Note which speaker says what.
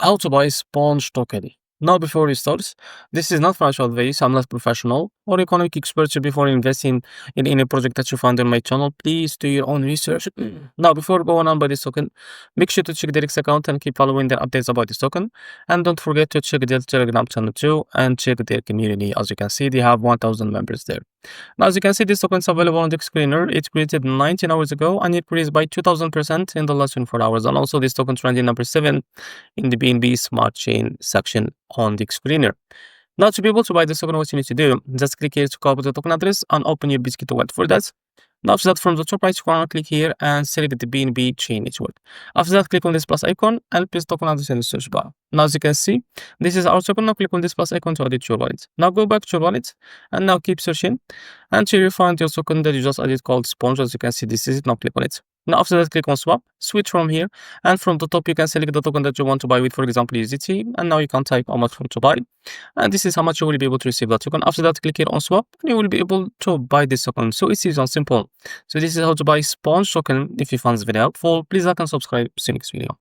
Speaker 1: How to buy Sponge token. Now, before we start, this is not financial advice. I'm not professional or economic expert. So before investing in any project that you find on my channel, please do your own research. Now, before going on by this token, make sure to check their X account and keep following their updates about this token. And don't forget to check their Telegram channel too and check their community. As you can see, they have 1,000 members there. Now, as you can see, this token is available on the screener. It created 19 hours ago and it increased by 2,000% in the last 24 hours. And also, this token trending number 7 in the BNB Smart Chain section on the screener. Now, to be able to buy this token, what you need to do, just click here to copy the token address and open your Bitget wallet for that. Now, after that, from the top right corner, click here and select the BNB chain network. After that, click on this plus icon and paste token address in the search bar. Now, as you can see, this is our token. Now, click on this plus icon to add it to your wallet. Now, go back to your wallet and now keep searching until you find your token that you just added called Sponge. As you can see, this is it. Now, click on it. Now, after that, click on swap, switch from here, and from the top, you can select the token that you want to buy with, for example, USDT, and now you can type how much to buy, and this is how much you will be able to receive that token. After that, click here on swap, and you will be able to buy this token. So it's easy and simple. So this is how to buy Sponge token. If you found this video helpful, please like and subscribe. See you next video.